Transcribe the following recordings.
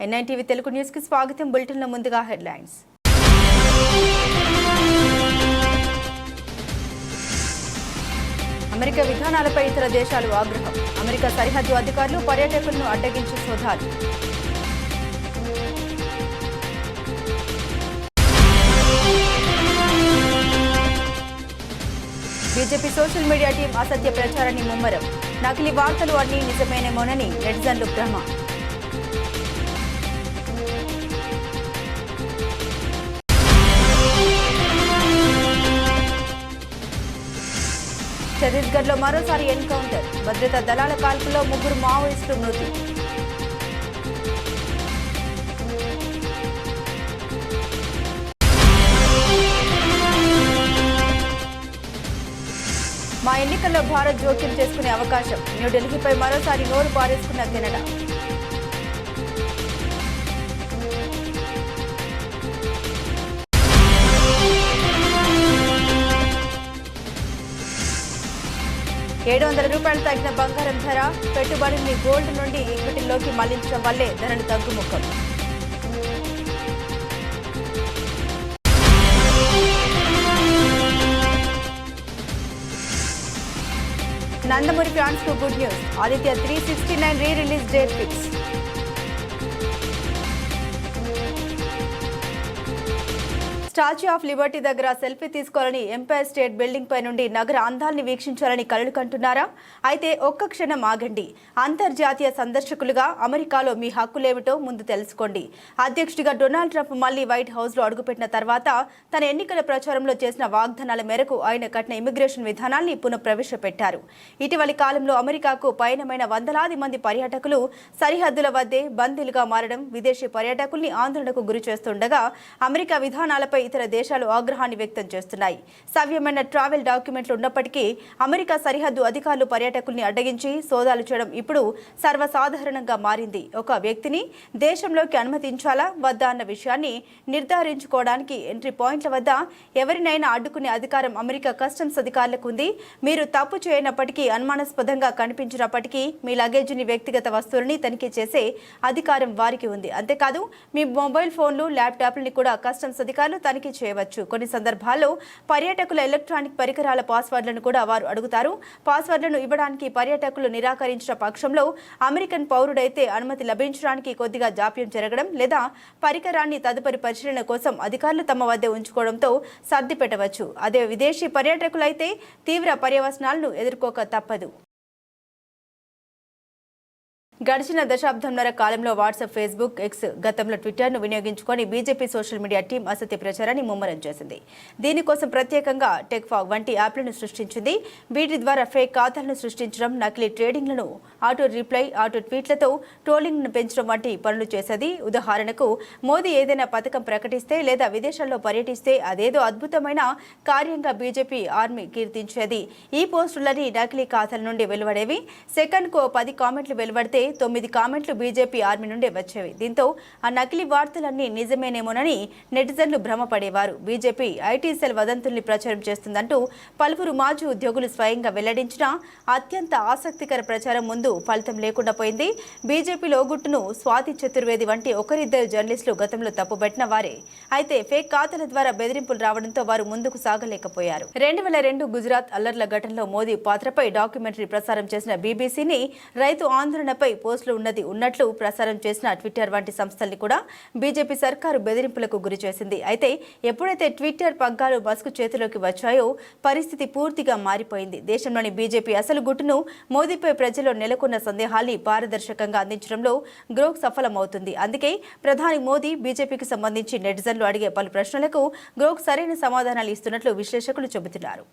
NITV Telugu news కి స్వాగతం. బులెటిన్లో ముందుగా హెడ్లైన్స్. అమెరికా విధానాలపై ఇతర దేశాలు ఆగ్రహం. అమెరికా సరిహద్దు అధికారులు పర్యాటకులను అడ్డగించి సోదాలు. బీజేపీ సోషల్ మీడియా టీం అసత్య ప్రచారాన్ని ముమ్మరం. నకిలీ వార్తలు అన్నీ నిజమేనేమోనని నెటిజన్లు భ్రమ. ఛత్తీస్గఢ్లో మరోసారి ఎన్కౌంటర్. భద్రతా దళాల కాల్పులో 3 మావోయిస్టులు మృతి. మా ఎన్నికల్లో భారత్ జోక్యం చేసుకునే అవకాశం. న్యూఢిల్లీపై మరోసారి నోరు పారేసుకున్న కెనడా. $700 తగ్గిన బంగారం ధర. పెట్టుబడిని గోల్డ్ నుండి ఈక్విటీలోకి మళ్లించడం వల్లే ధరలు తగ్గుముఖం. నందమూరి ఫ్యాన్స్ కు good news. Aditya 369 re-release date fix. Statue of Liberty దగ్గర సెల్ఫీ తీసుకోవాలని, ఎంపైర్ స్టేట్ బిల్డింగ్ పై నుండి నగర అందాల్ని వీక్షించాలని కలలు కంటున్నారా? అయితే ఒక్క క్షణం ఆగండి. అంతర్జాతీయ సందర్శకులుగా అమెరికాలో మీ హక్కులేమిటో ముందు తెలుసుకోండి. అధ్యక్షుడిగా డొనాల్డ్ ట్రంప్ మళ్లీ వైట్ హౌస్ లో అడుగుపెట్టిన తర్వాత తన ఎన్నికల ప్రచారంలో చేసిన వాగ్దానాల మేరకు ఆయన కఠిన ఇమిగ్రేషన్ విధానాన్ని పునఃప్రవేశపెట్టారు. ఇటీవలి కాలంలో అమెరికాకు పయనమైన వందలాది మంది పర్యాటకులు సరిహద్దుల వద్దే బందీలుగా మారడం విదేశీ పర్యాటకుల్ని ఆందోళనకు గురి చేస్తుండగా అమెరికా విధానాలపై ఇతర దేశాలు ఆగ్రహాన్ని వ్యక్తం చేస్తున్నాయి. సవ్యమైన ట్రావెల్ డాక్యుమెంట్లు ఉన్నప్పటికీ అమెరికా సరిహద్దు అధికారులు పర్యాటకుల్ని అడ్డగించి సోదాలు చేయడం ఇప్పుడు సర్వసాధారణంగా మారింది. ఒక వ్యక్తిని దేశంలోకి అనుమతించాలా వద్దా అన్న విషయాన్ని నిర్ధారించుకోవడానికి ఎంట్రీ పాయింట్ల వద్ద ఎవరినైనా అడ్డుకునే అధికారం అమెరికా కస్టమ్స్ అధికారులకు ఉంది. మీరు తప్పు చేయనప్పటికీ, అనుమానాస్పదంగా కనిపించినప్పటికీ మీ లగేజీని, వ్యక్తిగత వస్తువులని తనిఖీ చేసే అధికారం వారికి ఉంది. అంతేకాదు, మీ మొబైల్ ఫోన్లు, ల్యాప్టాప్లని కూడా కస్టమ్స్ అధికారులు తనిఖీ చేయవచ్చు. కొన్ని సందర్భాల్లో పర్యాటకుల ఎలక్ట్రానిక్ పరికరాల పాస్వర్డ్లను కూడా వారు అడుగుతారు. పాస్వర్డ్లను ఇవ్వడానికి పర్యాటకులు నిరాకరించిన పక్షంలో అమెరికన్ పౌరుడైతే అనుమతి లభించడానికి కొద్దిగా జాప్యం జరగడం లేదా పరికరాన్ని తదుపరి పరిశీలన కోసం అధికారులు తమ వద్ద ఉంచుకోవడంతో సర్ది పెట్టవచ్చు. అదే విదేశీ పర్యాటకులైతే తీవ్ర పర్యవసనాలను ఎదుర్కోక తప్పదు. గడిచిన దశాబ్దంన్నర కాలంలో వాట్సాప్, ఫేస్బుక్, ఎక్స్, గతంలో ట్విట్టర్ను వినియోగించుకొని బీజేపీ సోషల్ మీడియా టీం అసత్య ప్రచారాన్ని ముమ్మరం చేసింది. దీనికోసం ప్రత్యేకంగా టెక్ఫాగ్ వంటి యాప్లను సృష్టించింది. వీటి ద్వారా ఫేక్ ఖాతాలను సృష్టించడం, నకిలీ ట్రేడింగ్లను, ఆటో రిప్లై, ఆటో ట్వీట్లతో ట్రోలింగ్ను పెంచడం వంటి పనులు చేసేది. ఉదాహరణకు, మోదీ ఏదైనా పథకం ప్రకటిస్తే లేదా విదేశాల్లో పర్యటిస్తే అదేదో అద్భుతమైన కార్యంగా బీజేపీ ఆర్మీ కీర్తించేది. ఈ పోస్టులని నకిలీ ఖాతాల నుండి వెలువడేవి. సెకండ్కు 10 కామెంట్లు వెలువడితే 9 కామెంట్లు బీజేపీ ఆర్మీ నుండే వచ్చేవి. దీంతో ఆ నకిలీ వార్తలన్నీ నిజమేనేమోనని నెటిజన్లు భ్రమపడేవారు. బీజేపీ ఐటీ సెల్ వదంతుల్ని ప్రచారం చేస్తుందంటూ పలువురు మాజీ ఉద్యోగులు స్వయంగా వెల్లడించిన అత్యంత ఆసక్తికర ప్రచారం ముందు ఫలితం లేకుండా పోయింది. బీజేపీలో గుట్టును స్వాతి చతుర్వేది వంటి ఒకరిద్దరు జర్నలిస్టులు గతంలో తప్పుబట్టిన వారే. అయితే ఫేక్ ఖాతాల ద్వారా బెదిరింపులు రావడంతో వారు ముందుకు సాగలేకపోయారు. 2002 గుజరాత్ అల్లర్ల ఘటనలో మోదీ పాత్రపై డాక్యుమెంటరీ ప్రసారం చేసిన బీబీసీని రైతు ఆందోళనపై పోస్టులు ఉన్నట్లు ప్రసారం చేసిన ట్విట్టర్ వంటి సంస్థల్ని కూడా బీజేపీ సర్కారు బెదిరింపులకు గురి చేసింది. అయితే ఎప్పుడైతే ట్విట్టర్ పగ్గాలు మస్కు చేతిలోకి వచ్చాయో పరిస్థితి పూర్తిగా మారిపోయింది. దేశంలోని బీజేపీ అసలు గుట్టును మోదీపై ప్రజల్లో నెలకొన్న సందేహాల్ని పారదర్శకంగా అందించడంలో గ్రోక్ సఫలమవుతుంది. అందుకే ప్రధాని మోదీ బీజేపీకి సంబంధించి నెటిజన్లు అడిగే పలు ప్రశ్నలకు గ్రోక్ సరైన సమాధానాలు ఇస్తున్నట్లు విశ్లేషకులు చెబుతున్నారు.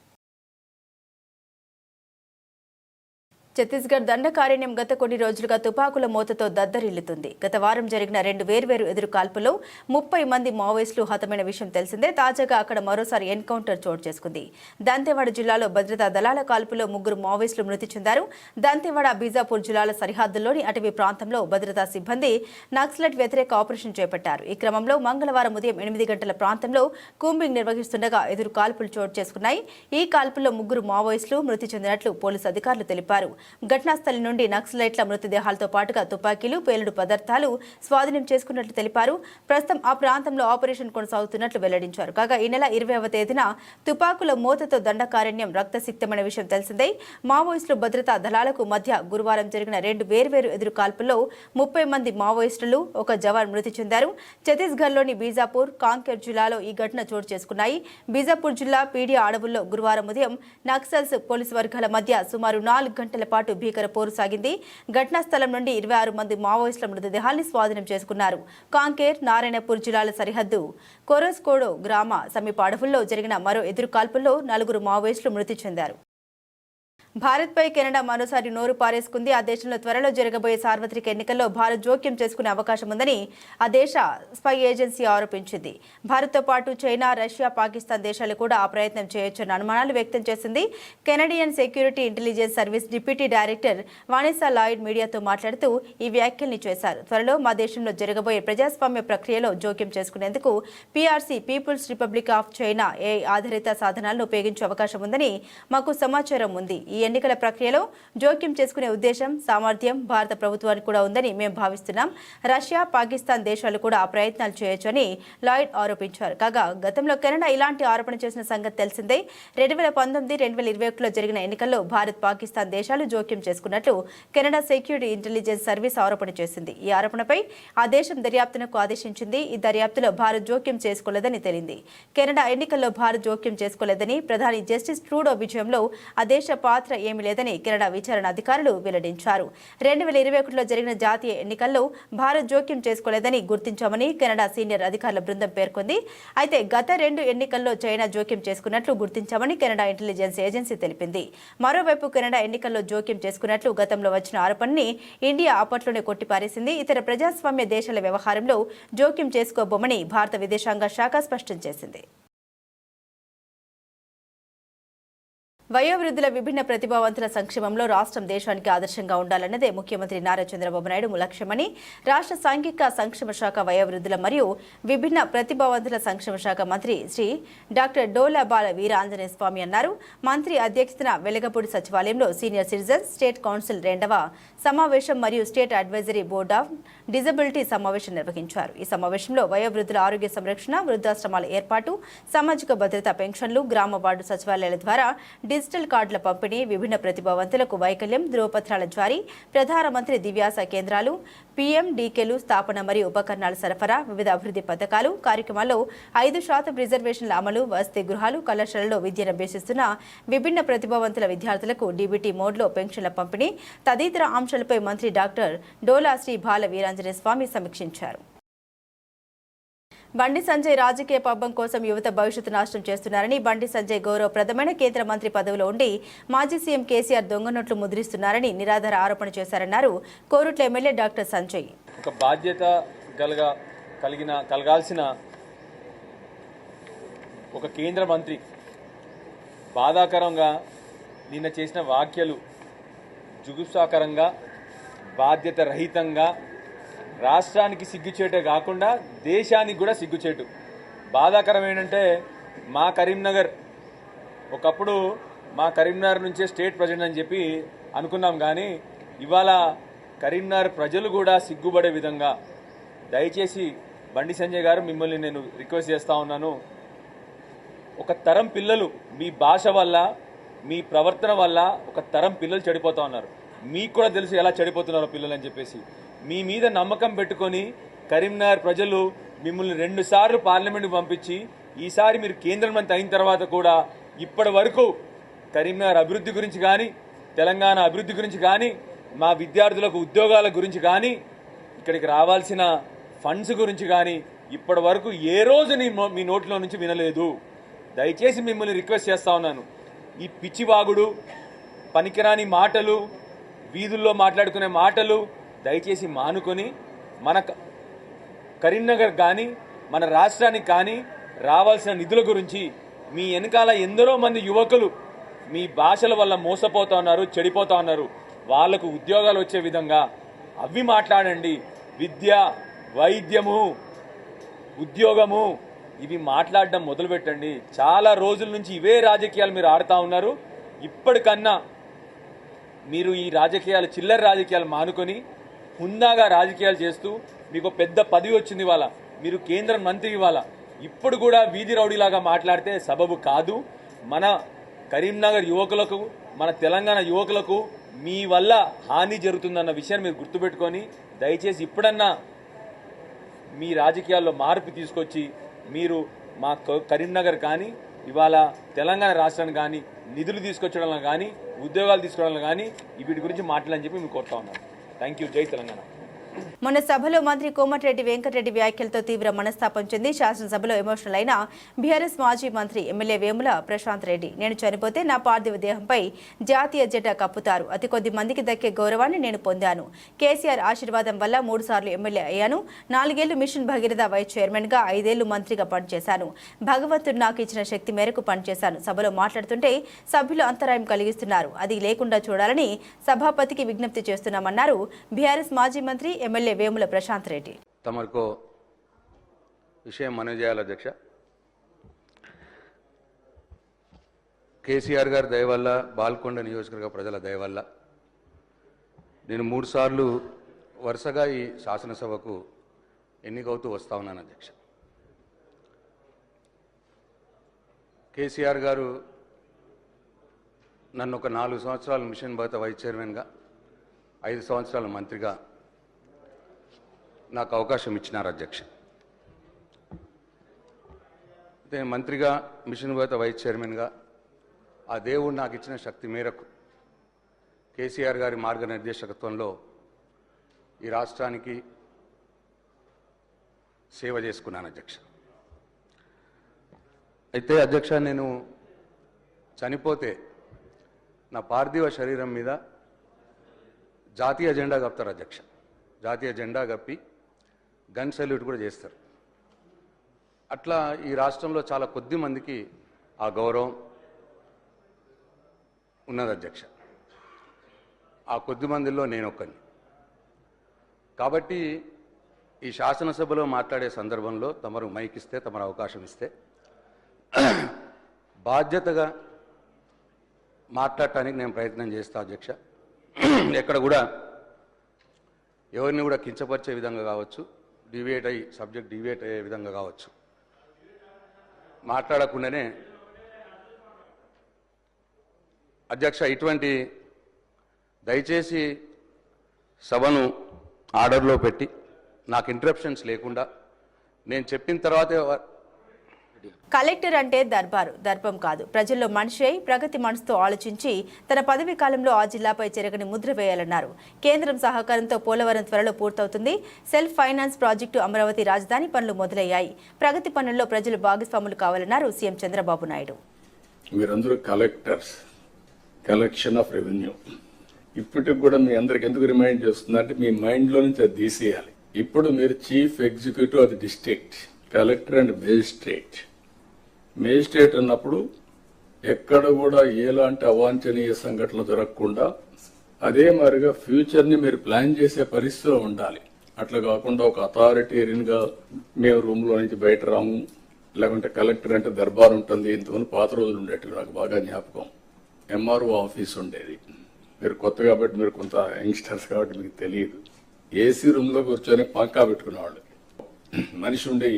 ఛత్తీస్గఢ్ దండకారణ్యం గత కొన్ని రోజులుగా తుపాకుల మోతతో దద్దరిల్లుతుంది. గత వారం జరిగిన 2 వేర్వేరు ఎదురు కాల్పుల్లో 30 మంది మావోయిస్టులు హతమైన విషయం తెలిసిందే. తాజాగా అక్కడ మరోసారి ఎన్కౌంటర్ చోటు చేసుకుంది. దంతెవాడ జిల్లాలో భద్రతా దళాల కాల్పులో 3 మావోయిస్టులు మృతి చెందారు. దంతెవాడ, బీజాపూర్ జిల్లాల సరిహద్దుల్లోని అటవీ ప్రాంతంలో భద్రతా సిబ్బంది నక్సలైట్ వ్యతిరేక ఆపరేషన్ చేపట్టారు. ఈ క్రమంలో మంగళవారం ఉదయం 8 గంటల ప్రాంతంలో కూంబింగ్ నిర్వహిస్తుండగా ఎదురు కాల్పులు చోటు చేసుకున్నాయి. ఈ కాల్పుల్లో 3 మావోయిస్టులు మృతి చెందినట్లు పోలీసు అధికారులు తెలిపారు. ఘటనా స్థలం నుండి నక్సలైట్ల మృతదేహాలతో పాటుగా తుపాకీలు, పేలుడు పదార్థాలు స్వాధీనం చేసుకున్నట్లు తెలిపారు. ప్రస్తుతం ఆ ప్రాంతంలో ఆపరేషన్ కొనసాగుతున్నట్లు వెల్లడించారు. కాగా ఈ నెల 20వ తేదీన తుపాకుల మోతతో దండకారణ్యం రక్తసిక్తమైన విషయం తెలిసిందే. మావోయిస్టులు భద్రతా దళాలకు మధ్య గురువారం జరిగిన 2 వేర్వేరు ఎదురుకాల్పుల్లో 30 మంది మావోయిస్టులు, ఒక జవాన్ మృతి చెందారు. ఛత్తీస్గఢ్లోని బీజాపూర్, కాంకేర్ జిల్లాలో ఈ ఘటన చోటు చేసుకున్నాయి. బీజాపూర్ జిల్లా పీడియా అడవుల్లో గురువారం ఉదయం నక్సల్స్ పోలీసు వర్గాల మధ్య సుమారు 4 గంటల పాటు భీకర పోరు సాగింది. ఘటనా స్థలం నుండి 26 మంది మావోయిస్టుల మృతదేహాల్ని స్వాధీనం చేసుకున్నారు. కాంకేర్, నారాయణపూర్ జిల్లాల సరిహద్దు కొరస్కోడో గ్రామ సమీప అడవుల్లో జరిగిన మరో ఎదురుకాల్పుల్లో 4 మావోయిస్టులు మృతి చెందారు. భారత్పై కెనడా మరోసారి నోరు పారేసుకుంది. ఆ దేశంలో త్వరలో జరగబోయే సార్వత్రిక ఎన్నికల్లో భారత్ జోక్యం చేసుకునే అవకాశం ఉందని ఆ దేశ స్పై ఏజెన్సీ ఆరోపించింది. భారత్తో పాటు చైనా, రష్యా, పాకిస్తాన్ దేశాలు కూడా ఆ ప్రయత్నం చేయొచ్చన్న అనుమానాలు వ్యక్తం చేసింది. Canadian Security Intelligence Service deputy director Vanessa Lloyd మీడియాతో మాట్లాడుతూ ఈ వ్యాఖ్యల్ని చేశారు. త్వరలో మా దేశంలో జరగబోయే ప్రజాస్వామ్య ప్రక్రియలో జోక్యం చేసుకునేందుకు PRC, people's republic of China AI ఆధారిత సాధనాలను ఉపయోగించే అవకాశం ఉందని మాకు సమాచారం ఉంది. ఈ ఎన్నికల ప్రక్రియలో జోక్యం చేసుకునే ఉద్దేశం, సామర్థ్యం భారత ప్రభుత్వానికి కూడా ఉందని మేము భావిస్తున్నాం. రష్యా, పాకిస్తాన్ దేశాలు కూడా ఆ ప్రయత్నాలు చేయొచ్చని లాయిడ్ ఆరోపించారు. కాగా గతంలో కెనడా ఇలాంటి ఆరోపణ చేసిన సంగతి తెలిసిందే. 2019, 2021లో జరిగిన ఎన్నికల్లో భారత్, పాకిస్తాన్ దేశాలు జోక్యం చేసుకున్నట్లు కెనడా సెక్యూరిటీ ఇంటెలిజెన్స్ సర్వీస్ ఆరోపణ చేసింది. ఈ ఆరోపణపై ఆ దేశం దర్యాప్తునకు ఆదేశించింది. ఈ దర్యాప్తులో భారత్ జోక్యం చేసుకోలేదని తేలింది. కెనడా ఎన్నికల్లో భారత్ జోక్యం చేసుకోలేదని, ప్రధాని జస్టిస్ ట్రూడో విజయంలో ఆ దేశ పాత్ర ఏమీ లేదని కెనడా విచారణ అధికారులు వెల్లడించారు. 2021లో జరిగిన జాతీయ ఎన్నికల్లో భారత్ జోక్యం చేసుకోలేదని గుర్తించామని కెనడా సీనియర్ అధికారుల బృందం పేర్కొంది. అయితే గత 2 ఎన్నికల్లో చైనా జోక్యం చేసుకున్నట్లు గుర్తించామని కెనడా ఇంటెలిజెన్స్ ఏజెన్సీ తెలిపింది. మరోవైపు కెనడా ఎన్నికల్లో జోక్యం చేసుకున్నట్లు గతంలో వచ్చిన ఆరోపణని ఇండియా అప్పట్లోనే కొట్టిపారేసింది. ఇతర ప్రజాస్వామ్య దేశాల వ్యవహారంలో జోక్యం చేసుకోబోమని భారత విదేశాంగ శాఖ స్పష్టం చేసింది. వయోవృద్ధుల విభిన్న ప్రతిభావంతుల సంక్షేమంలో రాష్ట్రం దేశానికి ఆదర్శంగా ఉండాలన్నదే ముఖ్యమంత్రి నారా చంద్రబాబు నాయుడు లక్ష్యమని రాష్ట్ర సాంఘిక సంక్షేమ శాఖ వయోవృద్ధుల మరియు విభిన్న ప్రతిభావంతుల సంక్షేమ శాఖ మంత్రి శ్రీ డాక్టర్ డోలా బాల వీర ఆంజనేయ స్వామి అన్నారు. మంత్రి అధ్యక్షతన వెలగపూడి సచివాలయంలో సీనియర్ సిటిజన్స్ స్టేట్ కౌన్సిల్ 2వ సమావేశం మరియు state advisory board of disability సమావేశం నిర్వహించారు. ఈ సమావేశంలో వయోవృద్ధుల ఆరోగ్య సంరక్షణ, వృద్ధాశ్రమాల ఏర్పాటు, సామాజిక భద్రతా పెన్షన్లు, గ్రామ వార్డు సచివాలయాల ద్వారా డిజిటల్ కార్డుల పంపిణీ, విభిన్న ప్రతిభావంతులకు వైకల్యం ధృవపత్రాల జారీ, ప్రధానమంత్రి దివ్యాస కేంద్రాలు, పీఎండీకేలు స్థాపన మరియు ఉపకరణాల సరఫరా, వివిధ అభివృద్ధి పథకాలు కార్యక్రమాల్లో 5% రిజర్వేషన్ల అమలు, వసతి గృహాలు, కళాశాలలో విద్యను అభ్యసిస్తున్న విభిన్న ప్రతిభావంతుల విద్యార్థులకు డీబీటీ మోడ్లో పెన్షన్ల పంపిణీ తదితర అంశాలపై మంత్రి డాక్టర్ డోలా శ్రీ బాల వీరాంజనేయ స్వామి సమీక్షించారు. బండి సంజయ్ రాజకీయ పబ్బం కోసం యువత భవిష్యత్తు నాశనం చేస్తున్నారని, బండి సంజయ్ గౌరవప్రదమైన కేంద్ర మంత్రి పదవిలో ఉండి మాజీ సీఎం కేసీఆర్ దొంగ నోట్లు ముద్రిస్తున్నారని నిరాధార ఆరోపణ చేశారన్నారు కోరుట్ల ఎమ్మెల్యే డాక్టర్ సంజయ్. ఒక బాధ్యత కలగాల్సిన ఒక కేంద్ర మంత్రి బాధాకరంగా నిన్న చేసిన వ్యాఖ్యలు జుగుప్సాకరంగా, బాధ్యత రహితంగా, రాష్ట్రానికి సిగ్గుచేటే కాకుండా దేశానికి కూడా సిగ్గుచేటు. బాధాకరం ఏంటంటే మా కరీంనగర్ ఒకప్పుడు మా కరీంనగర్ నుంచే స్టేట్ ప్రెసిడెంట్ అని చెప్పి అనుకున్నాం. కానీ ఇవాళ కరీంనగర్ ప్రజలు కూడా సిగ్గుపడే విధంగా, దయచేసి బండి సంజయ్ గారు మిమ్మల్ని నేను రిక్వెస్ట్ చేస్తూ ఉన్నాను. ఒక తరం పిల్లలు మీ భాష వల్ల, మీ ప్రవర్తన వల్ల ఒక తరం పిల్లలు చెడిపోతూ ఉన్నారు. మీకు కూడా తెలుసు ఎలా చెడిపోతున్నారో పిల్లలు అని చెప్పేసి. మీ మీద నమ్మకం పెట్టుకొని కరీంనగర్ ప్రజలు మిమ్మల్ని 2 సార్లు పార్లమెంట్కి పంపించి ఈసారి మీరు కేంద్ర మంత్రి అయిన తర్వాత కూడా ఇప్పటి వరకు కరీంనగర్ అభివృద్ధి గురించి కానీ, తెలంగాణ అభివృద్ధి గురించి కానీ, మా విద్యార్థులకు ఉద్యోగాల గురించి కానీ, ఇక్కడికి రావాల్సిన ఫండ్స్ గురించి కానీ ఇప్పటి వరకు ఏ రోజు మీ నోట్లో నుంచి వినలేదు. దయచేసి మిమ్మల్ని రిక్వెస్ట్ చేస్తూ ఉన్నాను. ఈ పిచ్చివాగుడు, పనికిరాని మాటలు, వీధుల్లో మాట్లాడుకునే మాటలు దయచేసి మానుకొని మన కరీంనగర్ కానీ మన రాష్ట్రానికి కానీ రావాల్సిన నిధుల గురించి, మీ వెనకాల ఎందరో మంది యువకులు మీ భాషల వల్ల మోసపోతూ ఉన్నారు, చెడిపోతూ ఉన్నారు, వాళ్లకు ఉద్యోగాలు వచ్చే విధంగా అవి మాట్లాడండి. విద్య, వైద్యము, ఉద్యోగము ఇవి మాట్లాడడం మొదలుపెట్టండి. చాలా రోజుల నుంచి ఇవే రాజకీయాలు మీరు ఆడుతూ ఉన్నారు. ఇప్పటికన్నా మీరు ఈ రాజకీయాలు చిల్లర రాజకీయాలు మానుకొని హుందాగా రాజకీయాలు చేస్తూ మీకు పెద్ద పదవి వచ్చింది ఇవాళ, మీరు కేంద్ర మంత్రి ఇవాళ, ఇప్పుడు కూడా వీధి రౌడీలాగా మాట్లాడితే సబబు కాదు. మన కరీంనగర్ యువకులకు, మన తెలంగాణ యువకులకు మీ వల్ల హాని జరుగుతుందన్న విషయాన్ని మీరు గుర్తుపెట్టుకొని దయచేసి ఇప్పుడన్నా మీ రాజకీయాల్లో మార్పు తీసుకొచ్చి మీరు మా కరీంనగర్ కానీ ఇవాళ తెలంగాణ రాష్ట్రానికి కానీ నిధులు తీసుకొచ్చడంలో కానీ ఉద్యోగాలు తీసుకోవడంలో కానీ వీటి గురించి మాట్లాడని చెప్పి మీకు కోరుతా ఉన్నాను. Thank you. జై తెలంగాణ. మొన్న సభలో మంత్రి కోమటిరెడ్డి వెంకటరెడ్డి వ్యాఖ్యలతో తీవ్ర మనస్తాపం చెంది శాసనసభలో ఎమోషనల్ అయిన బీఆర్ఎస్ మాజీ మంత్రి ఎమ్మెల్యే వేముల ప్రశాంత్ రెడ్డి, నేను చనిపోతే నా పార్థివ దేహంపై జాతీయ జెండా కప్పుతారు. అతి కొద్ది మందికి దక్కే గౌరవాన్ని నేను పొందాను. కేసీఆర్ ఆశీర్వాదం వల్ల 3 సార్లు ఎమ్మెల్యే అయ్యాను. 4 ఏళ్లు మిషన్ భగీరథ వైస్ చైర్మన్ గా, 5 ఏళ్లు మంత్రిగా పనిచేశాను. భగవంతుడు నాకు ఇచ్చిన శక్తి మేరకు పనిచేశాను. సభలో మాట్లాడుతుంటే సభ్యులు అంతరాయం కలిగిస్తున్నారు. అది లేకుండా చూడాలని సభాపతికి విజ్ఞప్తి చేస్తున్నామన్నారు బీఆర్ఎస్ మాజీ మంత్రి ఎమ్మెల్యే వేముల ప్రశాంత్ రెడ్డి. తమకు విషయం మనవి చేయాలి అధ్యక్ష. కేసీఆర్ గారి దయ వల్ల, బాల్కొండ నియోజకవర్గ ప్రజల దయ వల్ల నేను 3 సార్లు వరుసగా ఈ శాసనసభకు ఎన్నికవుతూ వస్తా ఉన్నాను అధ్యక్ష. కేసీఆర్ గారు నన్ను ఒక 4 సంవత్సరాలు మిషన్ భగీరథ వైస్ చైర్మన్గా, 5 సంవత్సరాల మంత్రిగా నాకు అవకాశం ఇచ్చినారు అధ్యక్ష. నేను మంత్రిగా, మిషన్ భగీరథ వైస్ చైర్మన్గా ఆ దేవుడు నాకు ఇచ్చిన శక్తి మేరకు కేసీఆర్ గారి మార్గనిర్దేశకత్వంలో ఈ రాష్ట్రానికి సేవ చేసుకున్నాను అధ్యక్ష. అయితే అధ్యక్ష, నేను చనిపోతే నా పార్థివ శరీరం మీద జాతీయ జెండా కప్పుతారు అధ్యక్ష. జాతీయ జెండా కప్పి గన్ సల్యూట్ కూడా చేస్తారు. అట్లా ఈ రాష్ట్రంలో చాలా కొద్ది మందికి ఆ గౌరవం ఉన్నది అధ్యక్ష. ఆ కొద్ది మందిలో నేను ఒక్కని. కాబట్టి ఈ శాసనసభలో మాట్లాడే సందర్భంలో తమరు మైక్ ఇస్తే, తమరు అవకాశం ఇస్తే బాధ్యతగా మాట్లాడటానికి నేను ప్రయత్నం చేస్తా అధ్యక్ష. ఎక్కడ కూడా ఎవరిని కూడా కించపరిచే విధంగా కావచ్చు, సబ్జెక్ట్ డివేట్ అయ్యే విధంగా కావచ్చు మాట్లాడకుండానే అధ్యక్ష, ఇటువంటి దయచేసి సభను ఆర్డర్లో పెట్టి నాకు ఇంటరప్షన్స్ లేకుండా నేను చెప్పిన తర్వాతే. కలెక్టర్ అంటే దర్పం కాదు. ప్రజల్లో మనిషి అయి ప్రగతి మనసుతో ఆలోచించి తన పదవీ కాలంలో ఆ జిల్లాపై చెరగని ముద్ర వేయాలన్నారు. కేంద్రం సహకారంతో పోలవరం త్వరలో పూర్తవుతుంది. సెల్ఫ్ ఫైనాన్స్ ప్రాజెక్టు, అమరావతి రాజధాని పనులు మొదలయ్యాయి. ప్రగతి పనుల్లో ప్రజలు భాగస్వాములు కావాలన్నారు సీఎం చంద్రబాబు నాయుడు. మీరందరూ కలెక్టర్స్, కలెక్షన్ ఆఫ్ రెవెన్యూ. ఇప్పటికి కూడా మీ అందరికి ఎందుకు రిమైండ్ చేస్తుందంటే మీ మైండ్లో నుంచి అది తీసేయాలి. ఇప్పుడు మీరు chief executive of the district, collector and magistrate అన్నప్పుడు ఎక్కడ కూడా ఎలాంటి అవాంఛనీయ సంఘటనలు జరగకుండా అదే మాదిరిగా ఫ్యూచర్ ని మీరు ప్లాన్ చేసే పరిస్థితిలో ఉండాలి. అట్లా కాకుండా ఒక అథారిటేరియన్ గా మేము రూమ్ లో నుంచి బయట రాము, లేకుంటే కలెక్టర్ అంటే దర్బార్ ఉంటుంది. ఇంతమంది పాత రోజులు ఉండేవి, నాకు బాగా జ్ఞాపకం. ఎంఆర్ఓ ఆఫీస్ ఉండేది. మీరు కొత్త కాబట్టి, మీరు కొంత యంగ్స్టర్స్ కాబట్టి మీకు తెలియదు. ఏసీ రూమ్ లో కూర్చొని పంకా పెట్టుకునేవాళ్ళు, మనిషి ఉండి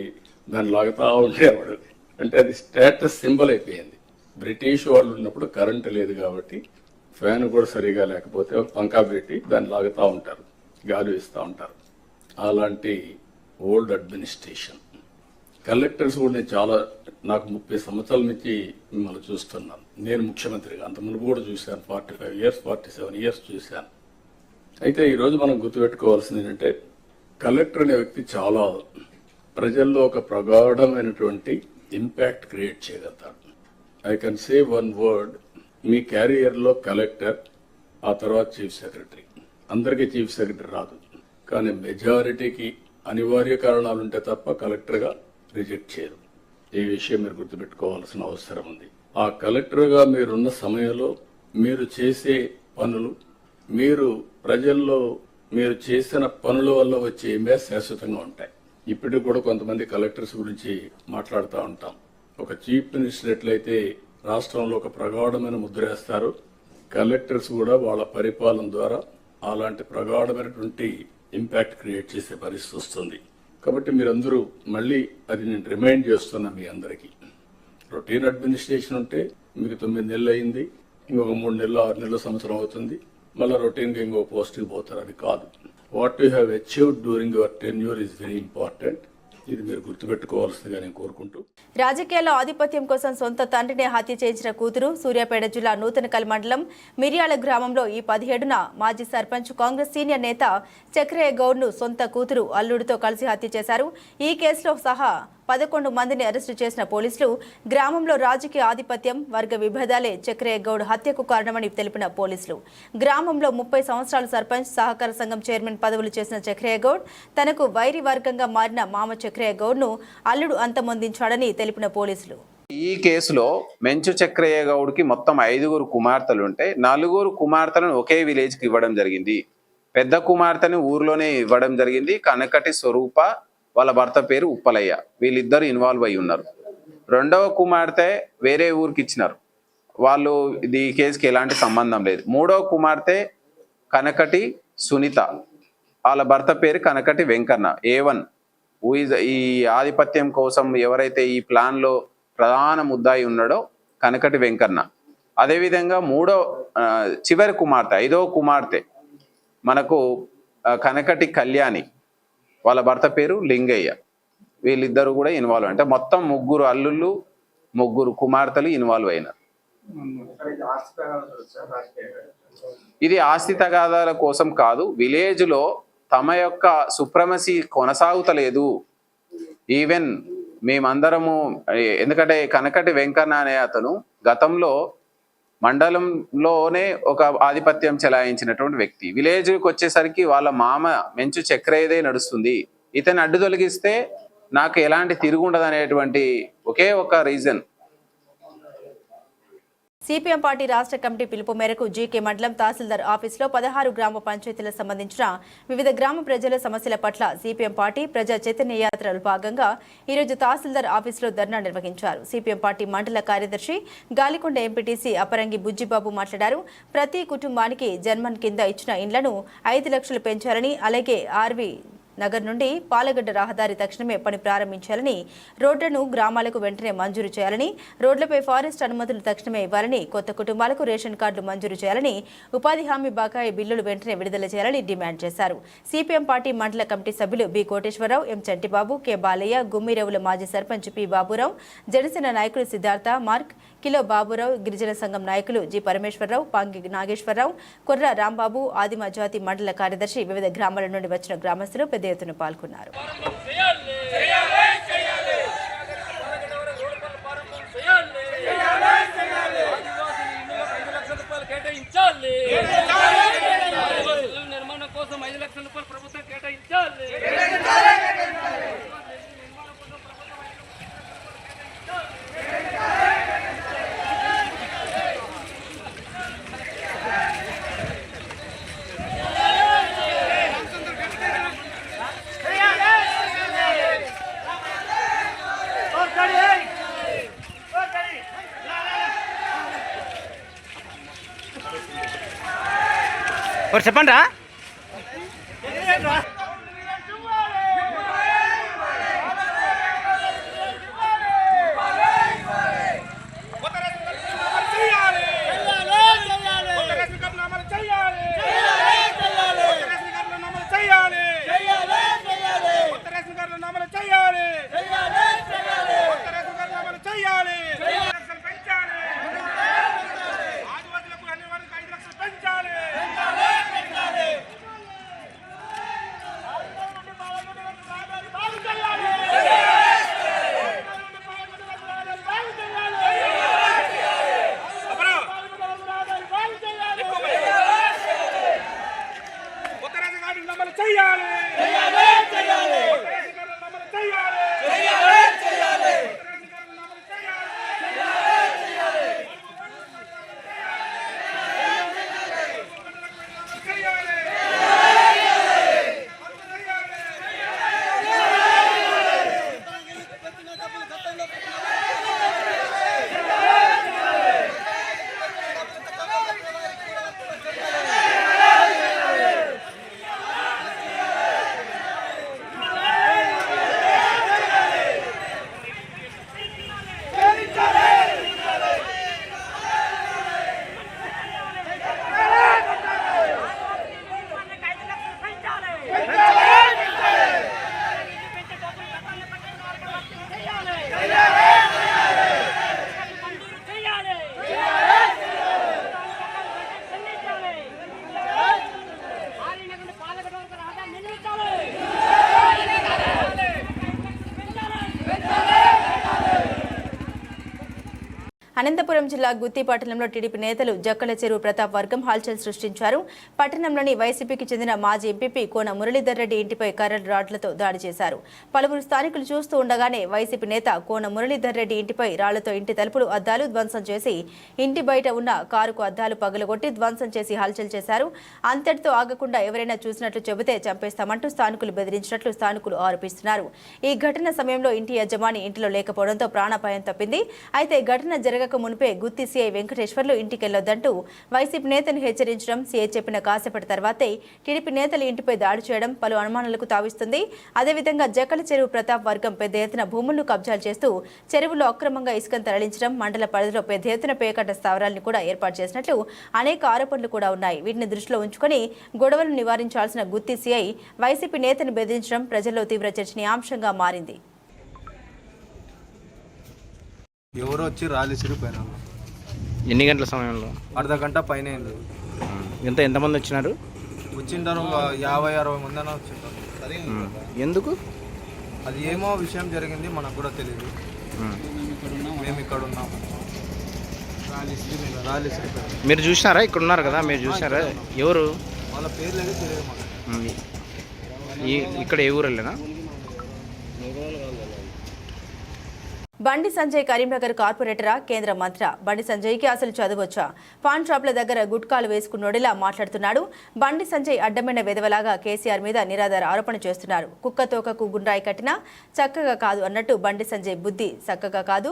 దాన్ని లాగుతా ఉండేవాడు. అంటే అది స్టేటస్ సింబల్ అయిపోయింది. బ్రిటిష్ వాళ్ళు ఉన్నప్పుడు కరెంటు లేదు కాబట్టి ఫ్యాన్ కూడా సరిగా లేకపోతే పంకా పెట్టి దాన్ని లాగుతూ ఉంటారు, గాలి ఇస్తూ ఉంటారు. అలాంటి ఓల్డ్ అడ్మినిస్ట్రేషన్. కలెక్టర్స్ కూడా నేను నాకు 30 సంవత్సరాల నుంచి మిమ్మల్ని చూస్తున్నాను. నేను ముఖ్యమంత్రిగా అంత ముందు కూడా చూశాను. 45 ఇయర్స్ 47 ఇయర్స్ చూశాను. అయితే ఈరోజు మనం గుర్తుపెట్టుకోవాల్సింది ఏంటంటే, కలెక్టర్ అనే వ్యక్తి చాలా ప్రజల్లో ఒక ప్రగాఢమైనటువంటి ఇంపాక్ట్ క్రియేట్ చేయగలుగుతాడు. I can say one word, me carrier లో కలెక్టర్, ఆ తర్వాత చీఫ్ సెక్రటరీ. అందరికీ చీఫ్ సెక్రటరీ రాదు, కానీ మెజారిటీకి అనివార్య కారణాలుంటే తప్ప కలెక్టర్ గా రిజెక్ట్ చేయరు. ఈ విషయం మీరు గుర్తుపెట్టుకోవాల్సిన అవసరం ఉంది. ఆ కలెక్టర్ గా మీరున్న సమయంలో మీరు చేసే పనులు, మీరు ప్రజల్లో మీరు చేసిన పనుల వల్ల వచ్చే ఇంపాక్ట్ శాశ్వతంగా ఉంటాయి. ఇప్పటికి కూడా కొంతమంది కలెక్టర్స్ గురించి మాట్లాడుతూ ఉంటాం. ఒక చీఫ్ మినిస్టర్ ఎట్లయితే రాష్ట్రంలో ఒక ప్రగాఢమైన ముద్ర వేస్తారు, కలెక్టర్స్ కూడా వాళ్ళ పరిపాలన ద్వారా అలాంటి ప్రగాఢమైనటువంటి ఇంపాక్ట్ క్రియేట్ చేసే పరిస్థితి వస్తుంది. కాబట్టి మీరందరూ మళ్ళీ అది నేను రిమైండ్ చేస్తున్నా మీ అందరికీ. రొటీన్ అడ్మినిస్ట్రేషన్ ఉంటే మీకు 9 నెలలు అయింది, ఇంకొక 3 నెలలు 6 నెలలు సంవత్సరం అవుతుంది, మళ్ళీ రొటీన్గా ఇంకో పోస్ట్కి పోతారు. అది కాదు. What you have achieved during your tenure is very important. ఇది మీరు గుర్తుపెట్టుకోవాల్సిందిగా నేను కోరుకుంటూ, రాజకీయాల్లో ఆధిపత్యం కోసం సొంత తండ్రిని హత్య చేయించిన కూతురు సూర్యాపేట జిల్లా నూతనకల్ మండలం మిర్యాల గ్రామంలో ఈ 17న మాజీ సర్పంచ్ కాంగ్రెస్ సీనియర్ నేత చక్రయ్య గౌడ్ను సొంత కూతురు అల్లుడితో కలిసి హత్య చేశారు. ఈ కేసులో సహా 11 మందిని అరెస్టు చేసిన పోలీసులు గ్రామంలో రాజకీయ ఆధిపత్యం, వర్గ విభేదాలే చక్రయ్య గౌడ్ హత్యకు కారణమని తెలిపిన పోలీసులు గ్రామంలో 30 సంవత్సరాల సర్పంచ్, సహకార సంఘం చైర్మన్ పదవులు చేసిన చక్రయ్య గౌడ్ తనకు వైరి వర్గంగా మారిన మామ చక్రయ్య గౌడ్ను అల్లుడు అంతమొందించాడని తెలిపిన పోలీసులు. ఈ కేసులో మెంచు చక్రయ్య గౌడ్కి మొత్తం 5 కుమార్తెలు ఉంటే 4 కుమార్తెలను ఒకే విలేజ్కి ఇవ్వడం జరిగింది. పెద్ద కుమార్తెని ఊర్లోనే ఇవ్వడం జరిగింది. కనకటి స్వరూప, వాళ్ళ భర్త పేరు ఉప్పలయ్య, వీళ్ళిద్దరు ఇన్వాల్వ్ అయి ఉన్నారు. రెండవ కుమార్తె వేరే ఊరికి ఇచ్చినారు, వాళ్ళు ఈ కేసుకి ఎలాంటి సంబంధం లేదు. మూడవ కుమార్తె కనకటి సునీత, వాళ్ళ భర్త పేరు కనకటి వెంకన్న. A1 ఈ ఆధిపత్యం కోసం ఎవరైతే ఈ ప్లాన్లో ప్రధాన ముద్దాయి ఉన్నాడో కనకటి వెంకన్న. అదేవిధంగా చివరి కుమార్తె 5వ కుమార్తె మనకు కనకటి కళ్యాణి, వాళ్ళ భర్త పేరు లింగయ్య. వీళ్ళిద్దరు కూడా ఇన్వాల్వ్, అంటే మొత్తం 3 అల్లుళ్ళు 3 కుమార్తెలు ఇన్వాల్వ్ అయినారు. ఇది ఆస్తి తగాదాల కోసం కాదు, విలేజ్లో తమ యొక్క సుప్రమసీ కొనసాగుతలేదు. ఈవెన్ మేమందరము, ఎందుకంటే కనకటి వెంకన్న అనే అతను గతంలో మండలంలోనే ఒక ఆధిపత్యం చెలాయించినటువంటి వ్యక్తి. విలేజ్కి వచ్చేసరికి వాళ్ళ మామ మెంచు చక్రయ్యదే నడుస్తుంది. ఇతను అడ్డు తొలగిస్తే నాకు ఎలాంటి తిరుగుండదు అనేటువంటి ఒకే ఒక రీజన్. సిపిఎం పార్టీ రాష్ట్ర కమిటీ పిలుపు మేరకు జీకే మండలం తహసీల్దార్ ఆఫీసులో 16 గ్రామ పంచాయతీలకు సంబంధించిన వివిధ గ్రామ ప్రజల సమస్యల పట్ల సిపిఎం పార్టీ ప్రజా చైతన్య యాత్రలో భాగంగా ఈరోజు తహసీల్దార్ ఆఫీసులో ధర్నా నిర్వహించారు. సిపిఎం పార్టీ మండల కార్యదర్శి గాలికొండ ఎంపీటీసీ అపరంగి బుజ్జిబాబు మాట్లాడారు. ప్రతి కుటుంబానికి జన్మన్ కింద ఇచ్చిన ఇండ్లను 5 లక్షలు పెంచాలని, అలాగే ఆర్వి నగర్ నుండి పాలగడ్డ రహదారి తక్షణమే పని ప్రారంభించాలని, రోడ్లను గ్రామాలకు వెంటనే మంజూరు చేయాలని, రోడ్లపై ఫారెస్ట్ అనుమతులు తక్షణమే ఇవ్వాలని, కొత్త కుటుంబాలకు రేషన్ కార్డులు మంజూరు చేయాలని, ఉపాధి హామీ బకాయి బిల్లులు వెంటనే విడుదల చేయాలని డిమాండ్ చేశారు. సిపిఎం పార్టీ మండల కమిటీ సభ్యులు బి కోటేశ్వరరావు, ఎం చంటిబాబు, కె బాలయ్య, గుమ్మిరేవుల మాజీ సర్పంచ్ పి బాబురావు, జనసేన నాయకులు సిద్ధార్థ, మార్క్, కిలో బాబురావు, గిరిజన సంఘం నాయకులు జి పరమేశ్వరరావు, పాంగి నాగేశ్వరరావు, కొర్ర రాంబాబు, ఆదిమ జాతి మండల కార్యదర్శి, వివిధ గ్రామాల నుండి వచ్చిన గ్రామస్తులు పెద్ద ఎత్తున పాల్గొన్నారు. నిర్మాణం కోసం 5 లక్షల రూపాయలు ప్రభుత్వం కేటాయించాలి. చెప్పండి రా. అనంతపురం జిల్లా గుత్తి పట్టణంలో టీడీపీ నేతలు జక్కల చెరువు ప్రతాప్ వర్గం హల్చల్ సృష్టించారు. పట్టణంలోని వైసీపీకి చెందిన మాజీ ఎంపీపీ కోన మురళీధర్ రెడ్డి ఇంటిపై కర్రల రాడ్లతో దాడి చేశారు. పలువురు స్థానికులు చూస్తూ ఉండగానే వైసీపీ నేత కోన మురళీధర్ రెడ్డి ఇంటిపై రాళ్లతో ఇంటి తలుపులు అద్దాలు ధ్వంసం చేసి ఇంటి బయట ఉన్న కారుకు అద్దాలు పగలగొట్టి ధ్వంసం చేసి హల్చల్ చేశారు. అంతటితో ఆగకుండా ఎవరైనా చూసినట్లు చెబితే చంపేస్తామంటూ స్థానికులు బెదిరించినట్లు స్థానికులు ఆరోపిస్తున్నారు. ఈ ఘటన సమయంలో ఇంటి యజమాని ఇంటిలో లేకపోవడంతో ప్రాణాపాయం తప్పింది. అయితే ఘటన జరగక మునిపే గుత్తి సీఐ వెంకటేశ్వర్లు ఇంటికెళ్లొద్దంటూ వైసీపీ నేతను హెచ్చరించడం, సీఐ చెప్పిన కాసేపటి తర్వాతే టీడీపీ నేతలు ఇంటిపై దాడి చేయడం పలు అనుమానాలకు తావిస్తుంది. అదేవిధంగా జక్కల చెరువు ప్రతాప్ వర్గం పెద్ద ఎత్తున భూములను కబ్జాలు చేస్తూ చెరువులో అక్రమంగా ఇసుకను తరలించడం, మండల పరిధిలో పెద్ద ఎత్తున పేకట్ట స్థావరాలను కూడా ఏర్పాటు చేసినట్లు అనేక ఆరోపణలు కూడా ఉన్నాయి. వీటిని దృష్టిలో ఉంచుకొని గొడవలను నివారించాల్సిన గుత్తి సీఐ వైసీపీ నేతను బెదిరించడం ప్రజల్లో తీవ్ర చర్చనీయాంశంగా మారింది. ఎవరో వచ్చి రాళ్ళు సిరిపోయినా ఎన్ని గంటల సమయంలో? అర్ధ గంట పైన అయింది. ఎంతమంది వచ్చినారు? వచ్చింటారు 50-60 మంది అన్న వచ్చింటారు. ఎందుకు? అది ఏమో విషయం జరిగింది, మనకు కూడా తెలియదు. మేము ఇక్కడ ఉన్నాము. రాళ్ళు సిరిపోయినా. మీరు చూసినారా? ఇక్కడ ఉన్నారు కదా, మీరు చూసినారా? ఎవరు వాళ్ళ పేర్లు ఏదో తెలియదు మాకు. ఇక్కడ ఏ ఊరు వెళ్ళినా? బండి సంజయ్ కరీంనగర్ కార్పొరేటరా, కేంద్ర మంత్రి? బండి సంజయ్కి అసలు చదువొచ్చా? పాన్ షాప్ల దగ్గర గుట్కాలు వేసుకున్నోడిలా మాట్లాడుతున్నాడు. బండి సంజయ్ అడ్డమైన వెధవలాగా కేసీఆర్ మీద నిరాధార ఆరోపణ చేస్తున్నారు. కుక్క తోకకు గుండ్రాయి కట్టినా చక్కగా కాదు అన్నట్టు బండి సంజయ్ బుద్ధి చక్కగా కాదు.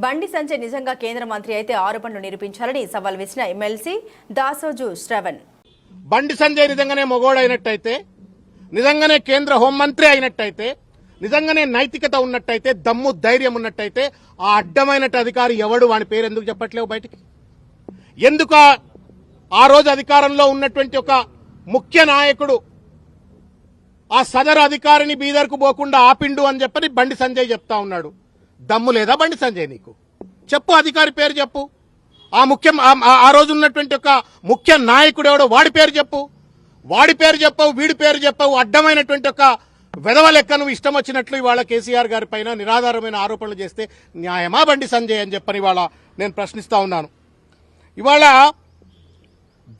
బండి సంజయ్ నిజంగా కేంద్ర మంత్రి అయితే ఆరోపణలు నిరూపించాలని సవాల్ విసిన ఎమ్మెల్సీ దాసోజు శ్రవణ్. బండి సంజయ్ నిజంగానే మొగోడైనట్టయితే, నిజంగానే కేంద్ర హోంమంత్రి అయినట్టయితే, నిజంగానే నైతికత ఉన్నట్టయితే, దమ్ము ధైర్యం ఉన్నట్టయితే ఆ అడ్డమైన అధికారి ఎవడు? వాని పేరు ఎందుకు చెప్పట్లేవు బయటికి? ఎందుకు ఆ రోజు అధికారంలో ఉన్నటువంటి ఒక ముఖ్య నాయకుడు ఆ సదరు అధికారిని బీదర్కు పోకుండా ఆపిండు అని చెప్పని బండి సంజయ్ చెప్తా ఉన్నాడు. దమ్ము లేదా బండి సంజయ్ నీకు? చెప్పు, అధికారి పేరు చెప్పు. ఆ రోజు ఉన్నటువంటి ఒక ముఖ్య నాయకుడు ఎవడో వాడి పేరు చెప్పు. వాడి పేరు చెప్పవు, వీడి పేరు చెప్పవు. అడ్డమైనటువంటి ఒక వెధవ లెక్క నువ్వు ఇష్టం వచ్చినట్లు ఇవాళ కేసీఆర్ గారి పైన నిరాధారమైన ఆరోపణలు చేస్తే న్యాయమా బండి సంజయ్ అని చెప్పని ఇవాళ నేను ప్రశ్నిస్తా ఉన్నాను. ఇవాళ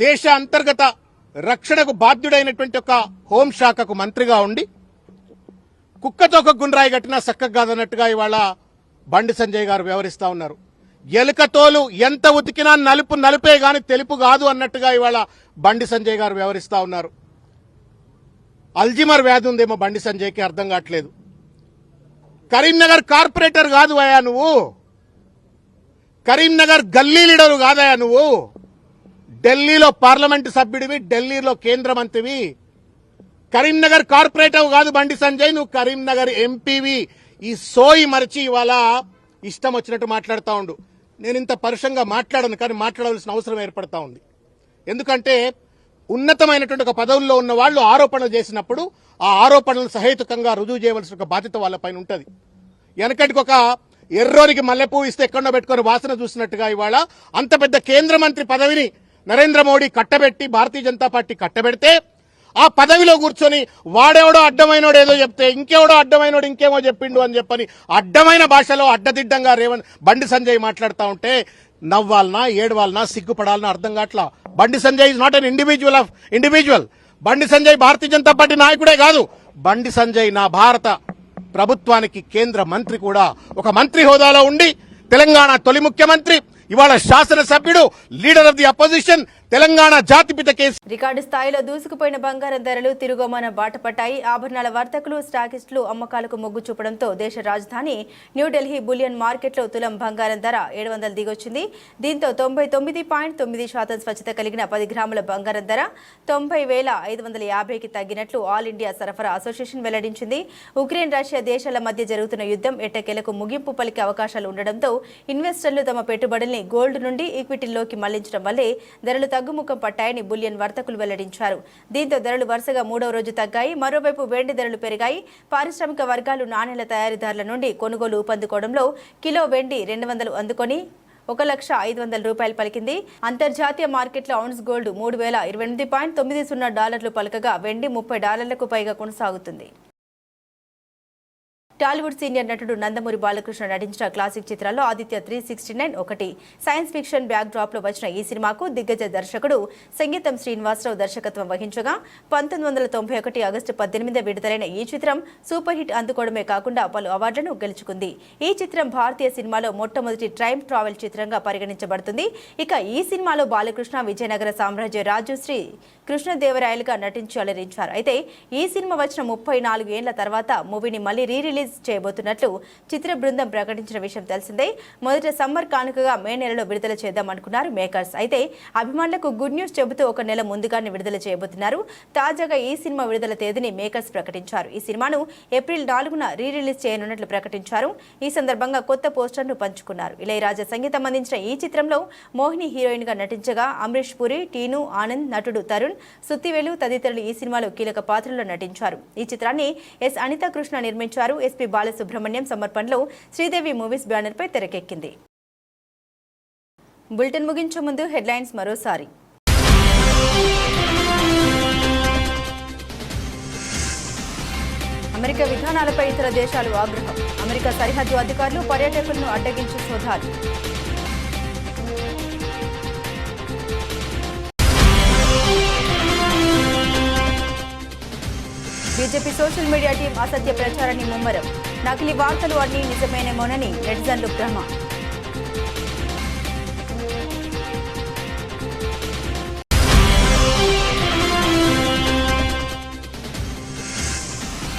దేశ అంతర్గత రక్షణకు బాధ్యుడైనటువంటి ఒక హోంశాఖకు మంత్రిగా ఉండి కుక్కతో ఒక గుండ్రాయి కట్టినా చక్కగా కాదన్నట్టుగా ఇవాళ బండి సంజయ్ గారు వ్యవహరిస్తా ఉన్నారు. ఎలుకతోలు ఎంత ఉతికినా నలుపు నలుపే గాని తెలుపు కాదు అన్నట్టుగా ఇవాళ బండి సంజయ్ గారు వ్యవహరిస్తా ఉన్నారు. అల్జిమర్ వ్యాధి ఉందేమో బండి సంజయ్కి, అర్థం కావట్లేదు. కరీంనగర్ కార్పొరేటర్ కాదు అయ్యా నువ్వు, కరీంనగర్ గల్లీ లీడరు కాదయా నువ్వు. ఢిల్లీలో పార్లమెంటు సభ్యుడివి, ఢిల్లీలో కేంద్ర మంత్రివి. కరీంనగర్ కార్పొరేటర్ కాదు బండి సంజయ్, నువ్వు కరీంనగర్ ఎంపీవి. ఈ సోయి మరిచి ఇవాళ ఇష్టం వచ్చినట్టు మాట్లాడుతూ ఉండు. నేను ఇంత పరుషంగా మాట్లాడను, కానీ మాట్లాడవలసిన అవసరం ఏర్పడతా ఉంది. ఎందుకంటే ఉన్నతమైనటువంటి ఒక పదవుల్లో ఉన్న వాళ్ళు ఆరోపణలు చేసినప్పుడు ఆ ఆరోపణలను సహేతుకంగా రుజువు చేయవలసిన ఒక బాధ్యత వాళ్ళపైన ఉంటుంది. వెనకటికి ఒక ఎర్రోరికి మల్లెపూ ఇస్తే ఎక్కడో పెట్టుకుని వాసన చూసినట్టుగా ఇవాళ అంత పెద్ద కేంద్ర మంత్రి పదవిని నరేంద్ర మోడీ కట్టబెట్టి, భారతీయ జనతా పార్టీ కట్టబెడితే ఆ పదవిలో కూర్చొని వాడెవడో అడ్డమైనోడు ఏదో చెప్తే ఇంకెవడో అడ్డమైనోడు ఇంకేమో చెప్పిండు అని చెప్పని అడ్డమైన భాషలో అడ్డదిడ్డంగా బండి సంజయ్ మాట్లాడుతూ ఉంటే నవ్వాలనా, ఏడవాలనా, సిగ్గుపడాలనా అర్థం కావట్లా. Bandi Sanjay is not an individual. Bandi Sanjay Bharatiya Janata party నాయకుడే కాదు. బండి సంజయ్ నా భారత ప్రభుత్వానికి కేంద్ర మంత్రి కూడా. ఒక మంత్రి హోదాలో ఉండి తెలంగాణ తొలి ముఖ్యమంత్రి, ఇవాళ శాసనసభ్యుడు, leader of the opposition, Telangana జాతిపిత కేసీ. రికార్డు స్థాయిలో దూసుకుపోయిన బంగారం ధరలు తిరుగుమాన బాట పట్టాయి. ఆభరణాల వర్తకులు, స్టాకిస్టులు అమ్మకాలకు మొగ్గు చూపడంతో దేశ రాజధాని న్యూఢిల్లీ బులియన్ మార్కెట్లో తులం బంగారం ధర 700 దిగొచ్చింది. దీంతో 99.9% స్వచ్ఛత కలిగిన 10 గ్రాముల బంగారం ధర 90,550కి తగ్గినట్లు ఆల్ ఇండియా సరఫరా అసోసియేషన్ వెల్లడించింది. ఉక్రెయిన్, రష్యా దేశాల మధ్య జరుగుతున్న యుద్ధం ఎట్టకేలకు ముగింపు పలికే అవకాశాలు ఉండడంతో ఇన్వెస్టర్లు తమ పెట్టుబడుల్ని గోల్డ్ నుండి ఈక్విటీల్లోకి మళ్లించడం వల్లే ధరలు తగ్గుముఖం పట్టాయని బులియన్ వర్తకులు వెల్లడించారు. దీంతో ధరలు వరుసగా 3వ రోజు తగ్గాయి. మరోవైపు వెండి ధరలు పెరిగాయి. పారిశ్రామిక వర్గాలు నాణేల తయారీదారుల నుండి కొనుగోలు ఊపందుకోవడంలో కిలో వెండి 200 అందుకొని 1,05,000 రూపాయలు పలికింది. అంతర్జాతీయ మార్కెట్లో ఔన్స్ గోల్డ్ $3,028.90 పలకగా వెండి $30కు పైగా కొనసాగుతుంది. టాలీవుడ్ సీనియర్ నటుడు నందమూరి బాలకృష్ణ నటించిన క్లాసిక్ చిత్రాల్లో ఆదిత్య 369 ఒకటి. సైన్స్ ఫిక్షన్ బ్యాక్ డ్రాప్ లో వచ్చిన ఈ సినిమాకు దిగ్గజ దర్శకుడు సంగీతం శ్రీనివాసరావు దర్శకత్వం వహించగా 1991 ఆగస్టు 18 విడుదలైన ఈ చిత్రం సూపర్ హిట్ అందుకోవడమే కాకుండా పలు అవార్డులను గెలుచుకుంది. ఈ చిత్రం భారతీయ సినిమాలో మొట్టమొదటి టైమ్ ట్రావెల్ చిత్రంగా పరిగణించబడుతుంది. ఇక ఈ సినిమాలో బాలకృష్ణ విజయనగర సామ్రాజ్య రాజు శ్రీ కృష్ణదేవరాయలుగా నటించి అలరించారు. అయితే ఈ సినిమా వచ్చిన 34 ఏళ్ల తర్వాత మూవీని మళ్లీ రిలీజ్ చేయబోతున్నట్లు చిత్ర బృందం ప్రకటించిన విషయం తెలిసిందే. మొదట సమ్మర్ కానుకగా మే నెలలో విడుదల చేద్దామనుకున్నారు మేకర్స్. అయితే అభిమానులకు గుడ్ న్యూస్ చెబుతూ ఒక నెల ముందుగానే విడుదల చేయబోతున్నారు. తాజాగా ఈ సినిమా విడుదల తేదీని మేకర్స్ ప్రకటించారు. ఈ సినిమాను ఏప్రిల్ 4న రిలీజ్ చేయనున్నట్లు ప్రకటించారు. ఈ సందర్భంగా కొత్త పోస్టర్ను పంచుకున్నారు. ఇళయరాజా సంగీతం అందించిన ఈ చిత్రంలో మోహిని హీరోయిన్ గా నటించగా అమరీష్ పురి, టీను, ఆనంద్, నటుడు తరుణ్, సుత్తివేలు తదితరులు ఈ సినిమాలో కీలక పాత్రల్లో నటించారు. ఈ చిత్రాన్ని ఎస్ అనిత కృష్ణ నిర్మించారు. ఎస్పీ బాలసుబ్రహ్మణ్యం సమర్పణలో శ్రీదేవి మూవీస్ బ్యానర్ పై తెరకెక్కింది. బులెటిన్ ముగించే ముందు హెడ్లైన్స్ మరోసారి. అమెరికా విధానాలపై ఇతర దేశాలు ఆగ్రహం. అమెరికా సరిహద్దు అధికారులు పర్యాటకులను అడ్డగించి సోదాలు. బీజేపీ సోషల్ మీడియా టీం అసత్య ప్రచారాన్ని ముమ్మరం. నకిలీ వార్తలు అన్నీ నిజమేనేమోనని నెటిజన్లు భ్రమ.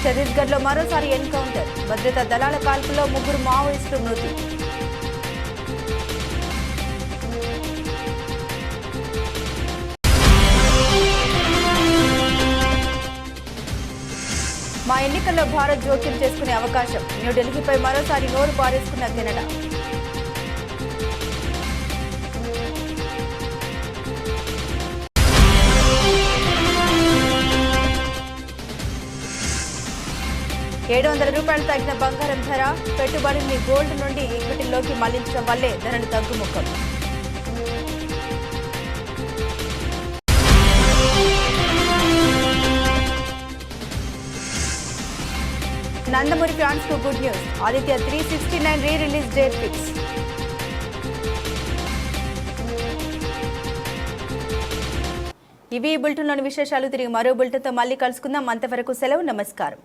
ఛత్తీస్గఢ్లో మరోసారి ఎన్కౌంటర్. భద్రతా దళాల కాల్పులో 3 మావోయిస్టులు మృతి. మా ఎన్నికల్లో భారత్ జోక్యం చేసుకునే అవకాశం. న్యూఢిల్లీపై మరోసారి నోరు పారేసుకున్న కెనడా. $700 తగ్గిన బంగారం ధర. పెట్టుబడిని గోల్డ్ నుండి ఈక్విటీలోకి మళ్లించడం వల్లే ధరలు తగ్గుముఖం. నందమూరి ఫ్యాన్స్ కు good news. Aditya 369 release date fix. ఇవి ఈ బులెటిన్లోని విశేషాలు. తిరిగి మరో బులెటిన్తో మళ్ళీ కలుసుకుందాం. అంతవరకు సెలవు. నమస్కారం.